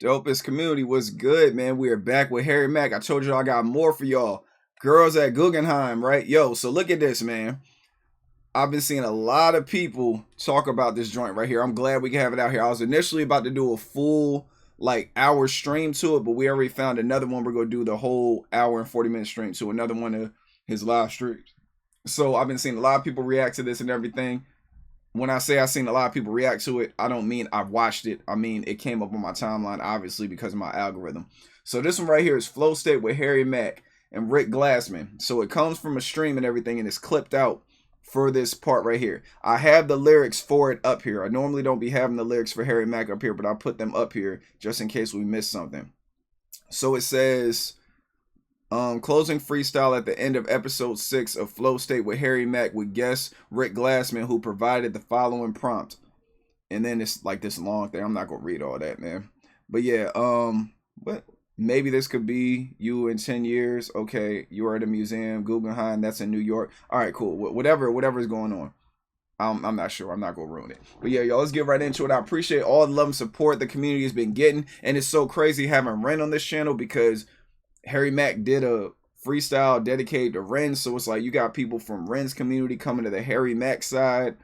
Dopest community was good, man. We are back with Harry Mack. I told y'all I got more for y'all. Girls at Guggenheim, right? Yo, so look at this, man. I've been seeing a lot of people talk about this joint right here. I'm glad we can have it out here. I was initially about to do a full hour stream to it, but we already found another one. We're gonna do the whole hour and 40-minute stream to another one of his live streams. So I've been seeing a lot of people react to this and everything. When I say I've seen a lot of people react to it, I don't mean I've watched it. I mean it came up on my timeline, obviously, because of my algorithm. So this one right here is Flow State with Harry Mack and Rick Glassman. So it comes from a stream and everything, and it's clipped out for this part right here. I have the lyrics for it up here. I normally don't be having the lyrics for Harry Mack up here, but I'll put them up here just in case we miss something. So it says... closing freestyle at the end of episode 6 of Flow State with Harry Mack with guest Rick Glassman, who provided the following prompt. And then it's like this long thing. I'm not gonna read all that, man. But yeah, but maybe this could be you in 10 years. Okay, you are at a museum, Guggenheim, that's in New York. All right, cool. Whatever is going on. I'm not sure. I'm not gonna ruin it. But yeah, y'all, let's get right into it. I appreciate all the love and support the community has been getting, and it's so crazy having Ren on this channel because Harry Mack did a freestyle dedicated to Ren, so it's like you got people from Ren's community coming to the Harry Mack side,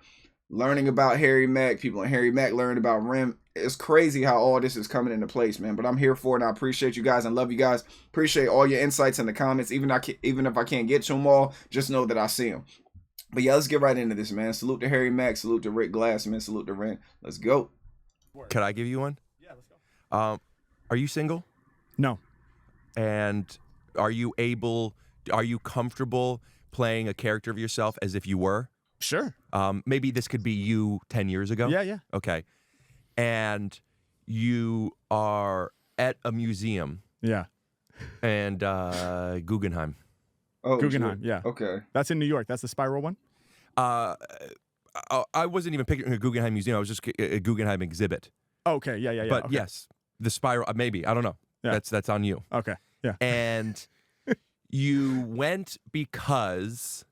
learning about Harry Mack, people in Harry Mack learning about Ren. It's crazy how all this is coming into place, man. But I'm here for it, and I appreciate you guys and love you guys. Appreciate all your insights in the comments. Even if I can't get to them all, just know that I see them. But yeah, let's get right into this, man. Salute to Harry Mack, salute to Rick Glassman, salute to Ren. Let's go. Could I give you one? Yeah, let's go. Are you single? No. And are you comfortable playing a character of yourself as if you were? Sure. Maybe this could be you 10 years ago? Yeah. Okay. And you are at a museum. Yeah. And Guggenheim. Oh, Guggenheim, sure. yeah. Okay. That's in New York. That's the spiral one? I wasn't even picturing a Guggenheim museum. I was just a Guggenheim exhibit. Okay, yeah. But okay. yes, the spiral, maybe. I don't know. Yeah. That's on you. Okay, yeah. And you went because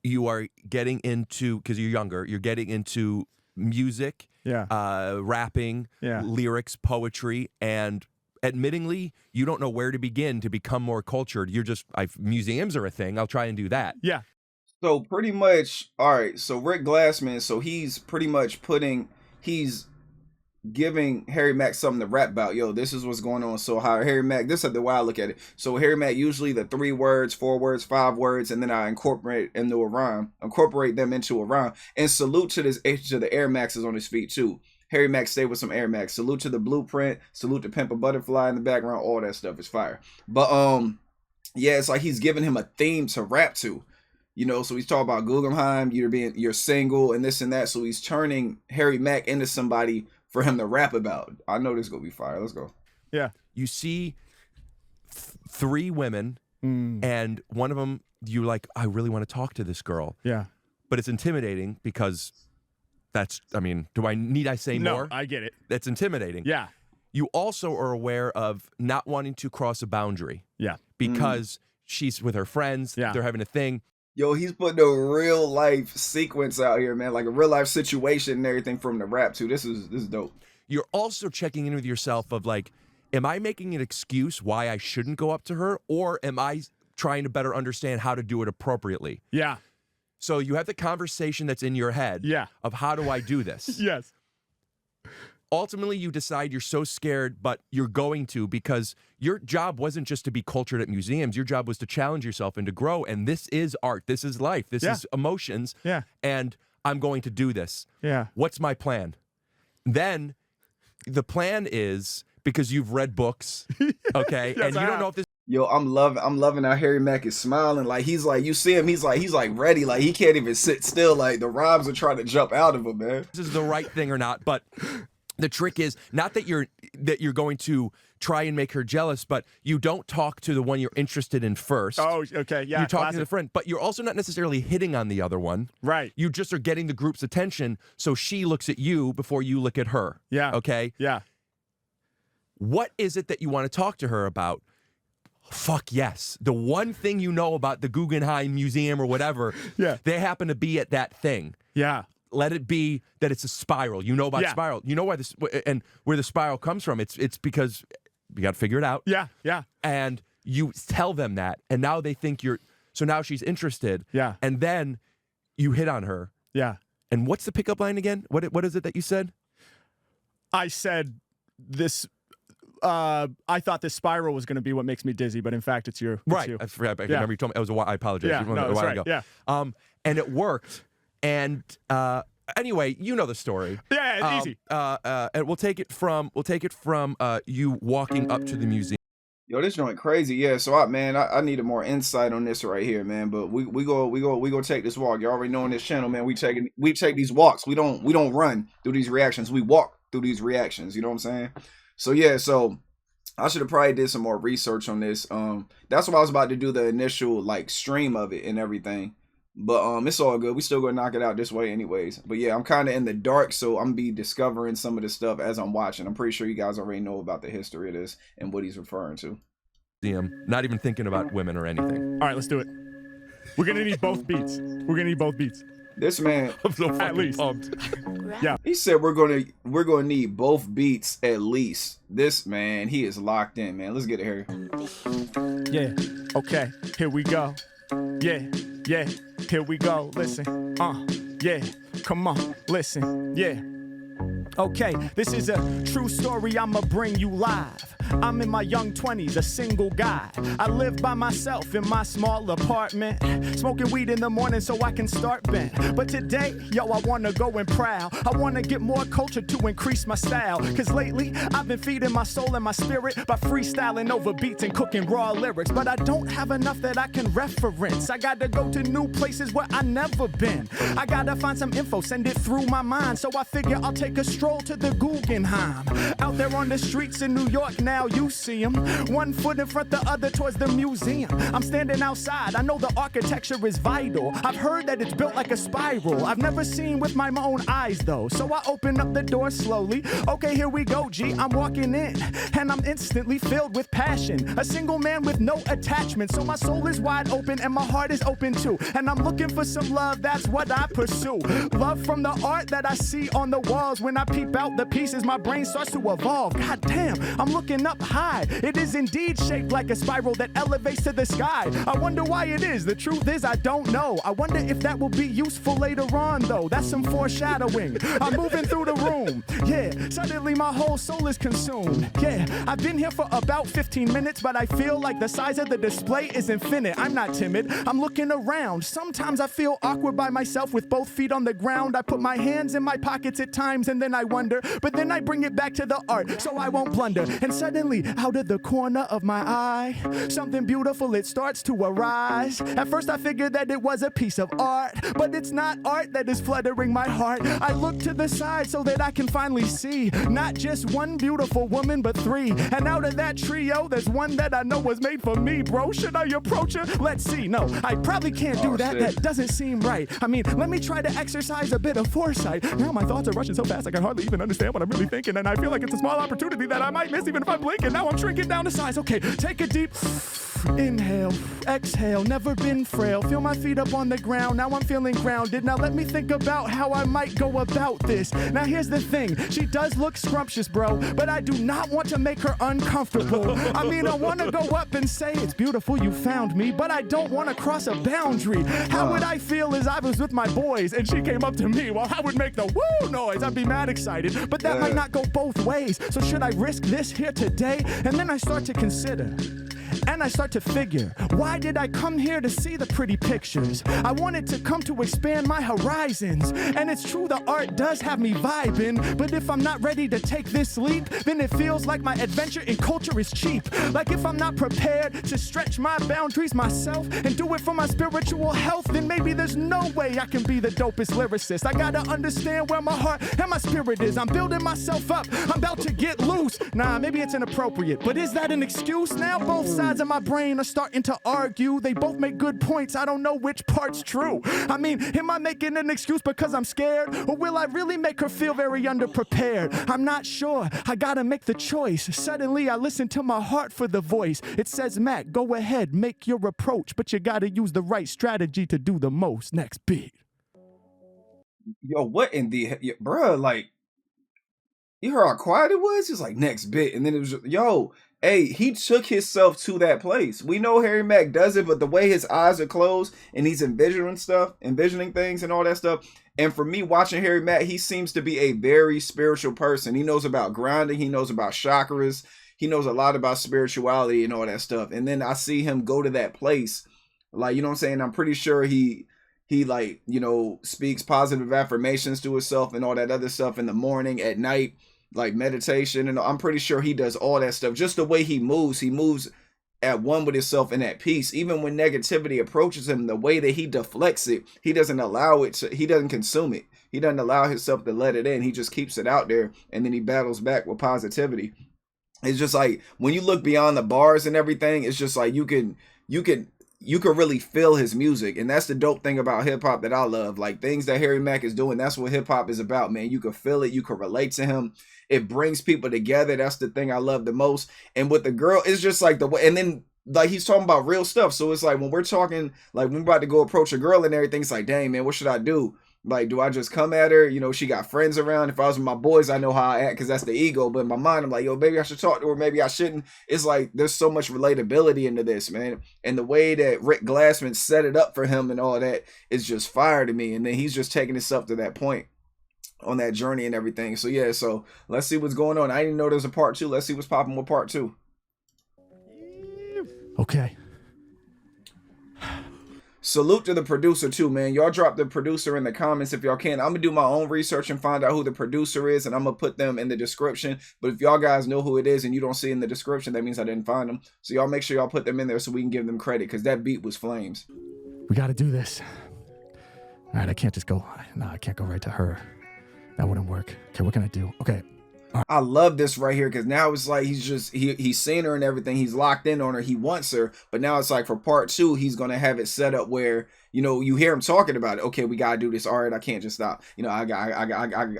you are getting into, because you're younger, you're getting into music, rapping, lyrics, poetry, and admittingly, you don't know where to begin to become more cultured. You're just, museums are a thing. I'll try and do that. Yeah. So pretty much, all right, so Rick Glassman, so he's pretty much he's giving Harry Mack something to rap about. Yo, this is what's going on. So how Harry Mack, this is the way I look at it. So Harry Mack, usually the 3 words, 4 words, 5 words, and then I incorporate them into a rhyme. And salute to the Air Maxes on his feet too. Harry Mack stay with some Air Max. Salute to the blueprint. Salute to Pimp a Butterfly in the background. All that stuff is fire. But yeah, it's like he's giving him a theme to rap to. You know, so he's talking about Guggenheim, you're single and this and that. So he's turning Harry Mack into somebody for him to rap about. I know this is gonna be fire. Let's go. Yeah. You see 3 women, and one of them, you're like, I really want to talk to this girl. Yeah. But it's intimidating because that's, need I say more? No, I get it. That's intimidating. Yeah. You also are aware of not wanting to cross a boundary. Yeah. Because she's with her friends. Yeah. They're having a thing. Yo, he's putting a real life sequence out here, man. Like a real life situation and everything from the rap too. This is dope. You're also checking in with yourself of like, am I making an excuse why I shouldn't go up to her? Or am I trying to better understand how to do it appropriately? Yeah. So you have the conversation that's in your head of how do I do this? Yes. Ultimately, you decide you're so scared, but you're going to, because your job wasn't just to be cultured at museums. Your job was to challenge yourself and to grow. And this is art. This is life. This is emotions. Yeah. And I'm going to do this. Yeah. What's my plan? Then the plan is, because you've read books, okay, Yes, and you don't know if this. Yo, I'm loving how Harry Mack is smiling. Like he's like, you see him, he's like ready. Like he can't even sit still. Like the rhymes are trying to jump out of him, man. This is the right thing or not, but the trick is not that you're going to try and make her jealous, but you don't talk to the one you're interested in first. Oh, okay, yeah. You're talking to the friend, but you're also not necessarily hitting on the other one. Right. You just are getting the group's attention, so she looks at you before you look at her. Yeah. Okay? Yeah. What is it that you want to talk to her about? Fuck yes. The one thing you know about the Guggenheim Museum or whatever, Yeah. they happen to be at that thing. Yeah. let it be that it's a spiral. You know about spiral. You know why this and where the spiral comes from. It's because you got to figure it out. Yeah, yeah. And you tell them that, and now they think you're. So now she's interested. Yeah. And then you hit on her. Yeah. And what's the pickup line again? What is it that you said? I said this. I thought this spiral was going to be what makes me dizzy, but in fact, it's you. Right. I forgot. I remember you told me. It was a while. I apologize. Yeah. It was No, a that's while right. ago. Yeah. And it worked. And anyway, you know the story. Yeah. It's easy. And we'll take it from you walking up to the museum. Yo, this joint crazy. Yeah, so I needed more insight on this right here, man. But we go take this walk. You already know on this channel, man. We take these walks. We don't run through these reactions. We walk through these reactions. You know what I'm saying? So yeah, so I should have probably did some more research on this. That's why I was about to do the initial like stream of it and everything. But it's all good. We still gonna knock it out this way anyways. But yeah, I'm kind of in the dark, so I'm gonna be discovering some of this stuff as I'm watching. I'm pretty sure you guys already know about the history of this and what he's referring to. Not even thinking about women or anything. All right, let's do it. We're gonna need both beats. This man, I'm so at least pumped. Yeah. He said we're gonna need both beats at least. This man, he is locked in, man. Let's get it here. Yeah. Okay. Here we go. Yeah. Yeah. Here we go. Listen. Yeah. Come on. Listen. Yeah. Okay, this is a true story, I'ma bring you live. I'm in my young 20s, a single guy. I live by myself in my small apartment, smoking weed in the morning so I can start bent. But today, yo, I wanna go and proud. I wanna get more culture to increase my style. Cause lately, I've been feeding my soul and my spirit by freestyling over beats and cooking raw lyrics. But I don't have enough that I can reference. I gotta go to new places where I never been. I gotta find some info, send it through my mind. So I figure I'll take a stroll to the Guggenheim. Out there on the streets in New York now, you see them. One foot in front, the other towards the museum. I'm standing outside, I know the architecture is vital. I've heard that it's built like a spiral. I've never seen with my own eyes though. So I open up the door slowly. Okay, here we go, G, I'm walking in. And I'm instantly filled with passion. A single man with no attachment. So my soul is wide open and my heart is open too. And I'm looking for some love, that's what I pursue. Love from the art that I see on the walls. When I peep out the pieces, my brain starts to evolve. God damn, I'm looking up high. It is indeed shaped like a spiral that elevates to the sky. I wonder why it is. The truth is I don't know. I wonder if that will be useful later on though. That's some foreshadowing. I'm moving through the room. Yeah, suddenly my whole soul is consumed. Yeah, I've been here for about 15 minutes, but I feel like the size of the display is infinite. I'm not timid. I'm looking around. Sometimes I feel awkward by myself with both feet on the ground. I put my hands in my pockets at times and then I wonder, but then I bring it back to the art so I won't blunder. And suddenly, out of the corner of my eye, something beautiful, it starts to arise. At first I figured that it was a piece of art, but it's not art that is fluttering my heart. I look to the side so that I can finally see not just one beautiful woman, but three. And out of that trio, there's one that I know was made for me, bro. Should I approach her? Let's see. No, I probably can't do that. Shit. That doesn't seem right. I mean, let me try to exercise a bit of foresight. Now my thoughts are rushing so fast I can hardly even understand what I'm really thinking, and I feel like it's a small opportunity that I might miss even if I'm blinking. Now I'm shrinking down to size. Okay, take a deep inhale, exhale, never been frail. Feel my feet up on the ground, now I'm feeling grounded. Now let me think about how I might go about this. Now here's the thing, she does look scrumptious, bro, but I do not want to make her uncomfortable. I mean, I want to go up and say, it's beautiful, you found me, but I don't want to cross a boundary. How would I feel as I was with my boys and she came up to me? Well, I would make the woo noise. I'd be mad excited, but that might not go both ways. So should I risk this here today? And then I start to consider. And I start to figure, why did I come here to see the pretty pictures? I wanted to come to expand my horizons. And it's true, the art does have me vibing, but if I'm not ready to take this leap, then it feels like my adventure in culture is cheap. Like if I'm not prepared to stretch my boundaries myself and do it for my spiritual health, then maybe there's no way I can be the dopest lyricist. I gotta understand where my heart and my spirit is. I'm building myself up, I'm about to get loose. Nah, maybe it's inappropriate, but is that an excuse now? Both sides of my brain are starting to argue. They both make good points, I don't know which part's true. I mean, am I making an excuse because I'm scared? Or will I really make her feel very underprepared? I'm not sure, I gotta make the choice. Suddenly I listen to my heart for the voice. It says, Mac, go ahead, make your approach, but you gotta use the right strategy to do the most. Next beat. yo, what in the bruh? Like, you heard how quiet it was? It's like next bit, and then it was just, yo, hey, he took himself to that place. We know Harry Mack does it, but the way his eyes are closed and he's envisioning things and all that stuff. And for me, watching Harry Mack, he seems to be a very spiritual person. He knows about grounding. He knows about chakras. He knows a lot about spirituality and all that stuff. And then I see him go to that place, like, you know what I'm saying? I'm pretty sure he like, you know, speaks positive affirmations to himself and all that other stuff in the morning, at night, like meditation. And I'm pretty sure he does all that stuff. Just the way he moves at one with himself and at peace. Even when negativity approaches him, the way that he deflects it, he doesn't allow it to, he doesn't consume it. He doesn't allow himself to let it in. He just keeps it out there, and then he battles back with positivity. It's just like when you look beyond the bars and everything, it's just like you can really feel his music. And that's the dope thing about hip hop that I love. Like things that Harry Mack is doing, that's what hip hop is about, man. You can feel it, you can relate to him. It brings people together. That's the thing I love the most. And with the girl, it's just like the way, and then like he's talking about real stuff. So it's like when we're talking, like when we're about to go approach a girl and everything, it's like, dang, man, what should I do? Like, do I just come at her? You know, she got friends around. If I was with my boys, I know how I act because that's the ego. But in my mind, I'm like, yo, maybe I should talk to her. Maybe I shouldn't. It's like there's so much relatability into this, man. And the way that Rick Glassman set it up for him and all that is just fire to me. And then he's just taking himself to that point on that journey and everything. So yeah, so let's see what's going on. I didn't know there's a part 2. Let's see what's popping with part 2. Okay. Salute to the producer too, man. Y'all drop the producer in the comments if y'all can. I'm gonna do my own research and find out who the producer is, and I'm gonna put them in the description. But if y'all guys know who it is and you don't see it in the description, that means I didn't find them. So y'all make sure y'all put them in there so we can give them credit, because that beat was flames. We gotta do this. All right, I can't just go. No, I can't go right to her. That wouldn't work. Okay, what can I do? Okay. I love this right here, because now it's like he's seen her and everything. He's locked in on her. He wants her. But now it's like for part 2, he's going to have it set up where, you know, you hear him talking about it. Okay, we got to do this. All right, I can't just stop. You know, I got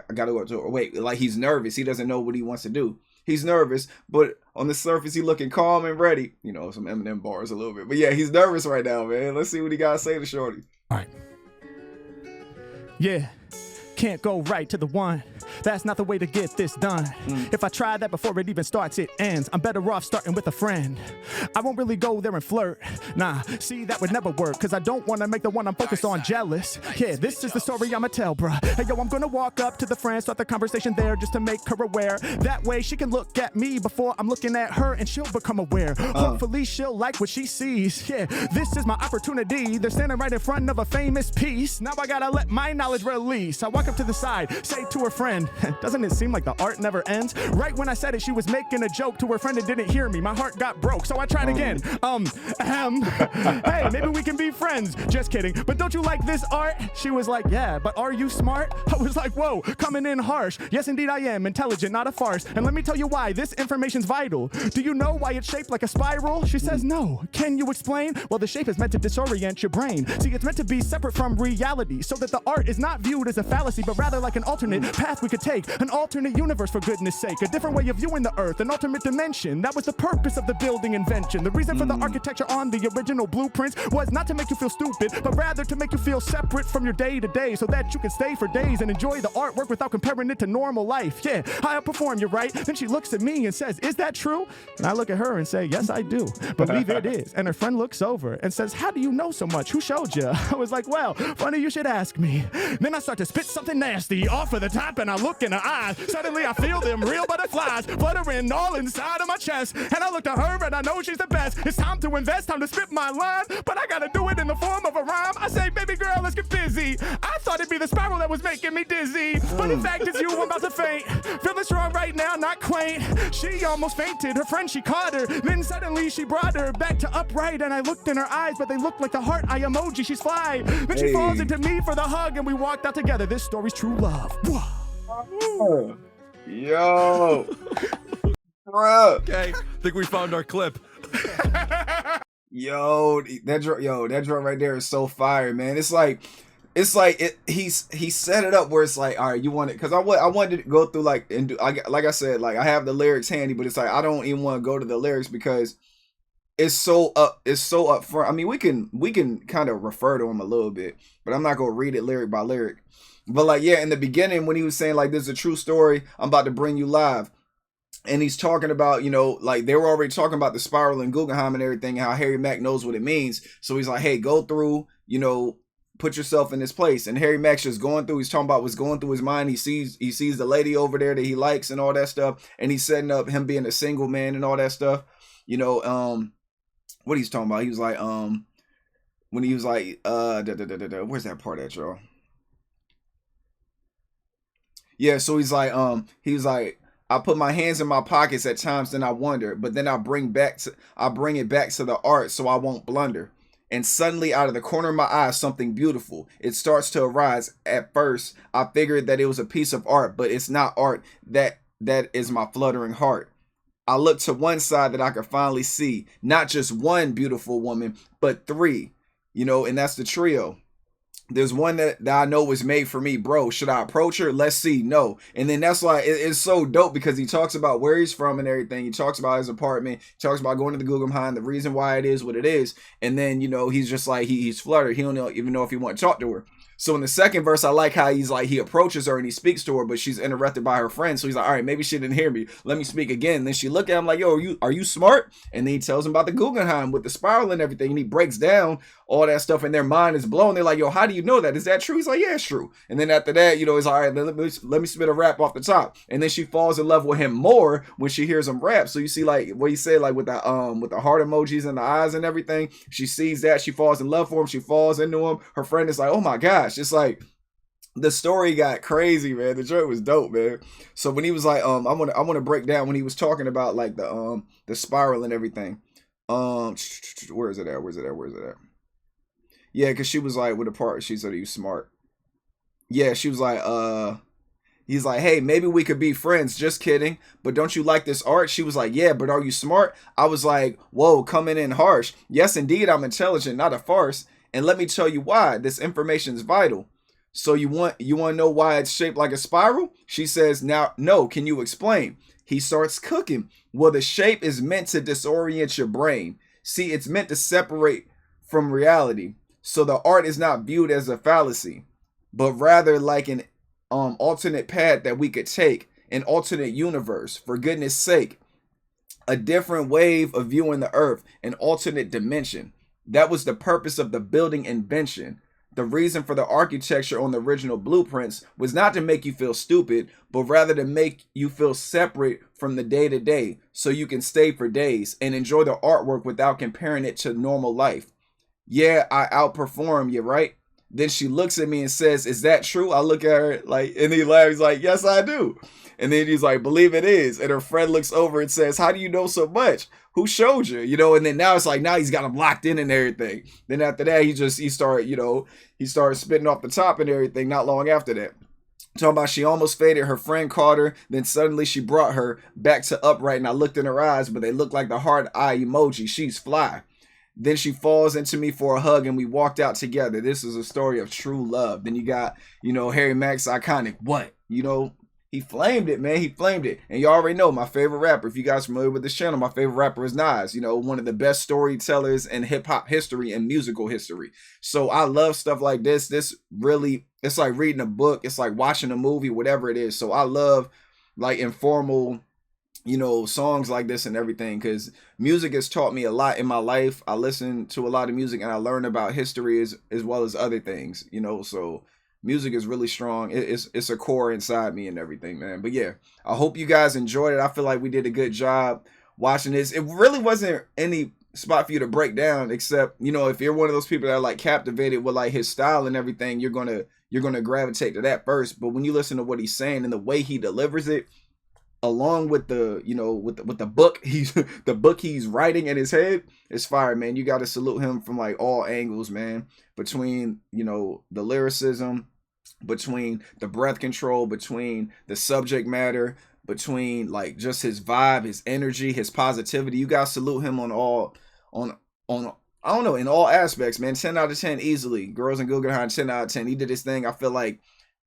to go to her. Wait, like he's nervous. He doesn't know what he wants to do. He's nervous, but on the surface, he's looking calm and ready. You know, some Eminem bars a little bit. But yeah, he's nervous right now, man. Let's see what he got to say to Shorty. All right. Yeah. Can't go right to the one. That's not the way to get this done. If I try that before it even starts, it ends. I'm better off starting with a friend. I won't really go there and flirt. Nah, see, that would never work, because I don't want to make the one I'm focused on jealous. Yeah, this is the story I'ma tell, bruh. Hey, yo, I'm gonna walk up to the friend, start the conversation there just to make her aware. That way she can look at me before I'm looking at her, and she'll become aware. Hopefully she'll like what she sees. Yeah, this is my opportunity. They're standing right in front of a famous piece. Now I gotta let my knowledge release. I walk up to the side, say to her friend, doesn't it seem like the art never ends? Right when I said it, she was making a joke to her friend and didn't hear me. My heart got broke, so I tried again. Hey, maybe we can be friends. Just kidding. But don't you like this art? She was like, yeah, but are you smart? I was like, whoa, coming in harsh. Yes, indeed I am. Intelligent, not a farce. And let me tell you why. This information's vital. Do you know why it's shaped like a spiral? She says, no. Can you explain? Well, the shape is meant to disorient your brain. See, it's meant to be separate from reality, so that the art is not viewed as a fallacy, but rather like an alternate path we could take. An alternate universe, for goodness sake. A different way of viewing the earth, an alternate dimension. That was the purpose of the building invention. The reason for the architecture on the original blueprints was not to make you feel stupid, but rather to make you feel separate from your day to day, so that you can stay for days and enjoy the artwork without comparing it to normal life. Yeah, I outperform you, right? Then she looks at me and says, is that true? And I look at her and say, yes, I do. Believe it is. And her friend looks over and says, how do you know so much? Who showed you? I was like, well, funny you should ask me. Then I start to spit something nasty off of the top, and I look in her eyes. Suddenly I feel them real butterflies fluttering all inside of my chest. And I look to her and I know she's the best. It's time to invest, time to spit my line, but I gotta do it in the form of a rhyme. I say, baby girl, let's get busy. I thought it'd be the spiral that was making me dizzy, but in fact it's you, I'm about to faint. Feeling strong right now, not quaint. She almost fainted, her friend, she caught her. Then suddenly she brought her back to upright, and I looked in her eyes, but they looked like the heart eye emoji. She's fly. Then she falls into me for the hug, and we walked out together. This story's true love. Yo, bruh. Okay, I think we found our clip. Yo, that drum right there is so fire, man. It's like he set it up where it's like, all right, you want it, because I wanted to go through like and do, like I said, like I have the lyrics handy, but it's like I don't even want to go to the lyrics because it's so upfront. I mean, we can kind of refer to him a little bit, but I'm not gonna read it lyric by lyric. But like, yeah, in the beginning when he was saying like, "This is a true story, I'm about to bring you live," and he's talking about, you know, like they were already talking about the spiral and Guggenheim and everything, and how Harry Mack knows what it means. So he's like, "Hey, go through, you know, put yourself in this place." And Harry Mack's just going through, he's talking about what's going through his mind. He sees the lady over there that he likes and all that stuff, and he's setting up him being a single man and all that stuff. You know, what he's talking about, he was like, when he was like, where's that part at, y'all? Yeah, so he's like, "I put my hands in my pockets at times, then I wonder, but then I bring it back to the art so I won't blunder. And suddenly out of the corner of my eye, something beautiful. It starts to arise. At first, I figured that it was a piece of art, but it's not art. That is my fluttering heart. I look to one side that I could finally see, not just one beautiful woman, but three, you know, and that's the trio. There's one that I know was made for me, bro. Should I approach her? Let's see. No." And then that's why it's so dope, because he talks about where he's from and everything. He talks about his apartment. He talks about going to the Guggenheim, the reason why it is what it is. And then, you know, he's just like, he's fluttered. He don't even know if he want to talk to her. So in the second verse, I like how he's like, he approaches her and he speaks to her, but she's interrupted by her friend. So he's like, "All right, maybe she didn't hear me. Let me speak again." And then she look at him like, "Yo, are you smart?" And then he tells him about the Guggenheim with the spiral and everything. And he breaks down all that stuff, and their mind is blown. They're like, "Yo, how do you know that? Is that true?" He's like, "Yeah, it's true." And then after that, you know, he's like, "All right, let me spit a rap off the top." And then she falls in love with him more when she hears him rap. So you see, like what he said, like with the heart emojis and the eyes and everything. She sees that, she falls in love for him, she falls into him. Her friend is like, "Oh my gosh," it's like, the story got crazy, man. The joke was dope, man. So when he was like, I want to break down when he was talking about like the spiral and everything. Where is it at? Yeah, because she was like, with the part, she said he was smart. Yeah, she was like, he's like, "Hey, maybe we could be friends." "Just kidding. But don't you like this art?" She was like, "Yeah, but are you smart?" I was like, "Whoa, coming in harsh. Yes, indeed, I'm intelligent, not a farce. And let me tell you why. This information is vital. So you want to know why it's shaped like a spiral?" She says, "Now, no, can you explain?" He starts cooking. "Well, the shape is meant to disorient your brain. See, it's meant to separate from reality. So the art is not viewed as a fallacy, but rather like an alternate path that we could take, an alternate universe, for goodness sake, a different wave of viewing the earth, an alternate dimension. That was the purpose of the building invention. The reason for the architecture on the original blueprints was not to make you feel stupid, but rather to make you feel separate from the day to day, so you can stay for days and enjoy the artwork without comparing it to normal life. Yeah, I outperform you, right?" Then she looks at me and says, "Is that true?" I look at her like, and he laughs, he's like, "Yes, I do." And then he's like, "Believe it is." And her friend looks over and says, "How do you know so much? Who showed you?" You know, and then now it's like, now he's got him locked in and everything. Then after that, he started spitting off the top and everything not long after that. Talking about she almost faded, her friend caught her, then suddenly she brought her back to upright, and I looked in her eyes, but they looked like the heart eye emoji. She's fly. Then she falls into me for a hug, and we walked out together. This is a story of true love. Then you got, you know, Harry Mack's iconic "What?" You know, he flamed it, man. He flamed it. And you already know my favorite rapper. If you guys are familiar with this channel, my favorite rapper is Nas. You know, one of the best storytellers in hip hop history and musical history. So I love stuff like this. This really, it's like reading a book. It's like watching a movie, whatever it is. So I love like informal, you know, songs like this and everything, because music has taught me a lot in my life. I listen to a lot of music and I learn about history as well as other things, you know. So music is really strong. It's a core inside me and everything, man. But yeah, I hope you guys enjoyed it. I feel like we did a good job watching this. It really wasn't any spot for you to break down, except, you know, if you're one of those people that are like captivated with like his style and everything, you're gonna gravitate to that first. But when you listen to what he's saying and the way he delivers it, along with the, you know, with the book he's writing in his head, it's fire, man. You got to salute him from like all angles, man. Between, you know, the lyricism, between the breath control, between the subject matter, between like just his vibe, his energy, his positivity. You got to salute him on I don't know, in all aspects, man. 10 out of 10 easily. Girls in Guggenheim, 10 out of 10. He did his thing. I feel like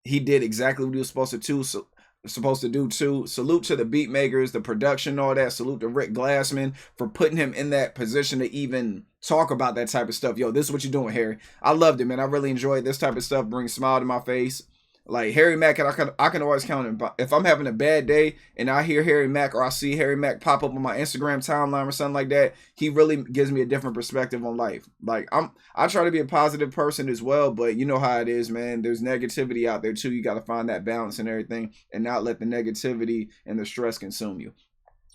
he did exactly what he was supposed to do. So supposed to do too. Salute to the beat makers, the production, all that. Salute to Rick Glassman for putting him in that position to even talk about that type of stuff. Yo, this is what you're doing, Harry. I loved it, man. I really enjoyed this type of stuff. Brings a smile to my face. Like Harry Mack, I can always count him. If I'm having a bad day and I hear Harry Mack or I see Harry Mack pop up on my Instagram timeline or something like that, he really gives me a different perspective on life. Like I try to be a positive person as well, but you know how it is, man. There's negativity out there too. You got to find that balance and everything, and not let the negativity and the stress consume you.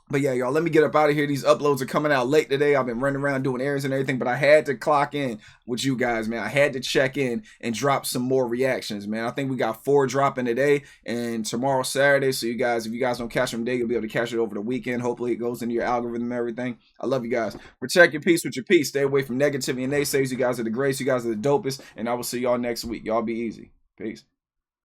But yeah, y'all, let me get up out of here. These uploads are coming out late today. I've been running around doing errands and everything, but I had to clock in with you guys, man. I had to check in and drop some more reactions, man. I think we got 4 dropping today and tomorrow Saturday. So you guys, if you guys don't catch them today, you'll be able to catch it over the weekend. Hopefully it goes into your algorithm and everything. I love you guys. Protect your peace with your peace. Stay away from negativity and naysayers. You guys are the greatest. You guys are the dopest. And I will see y'all next week. Y'all be easy. Peace.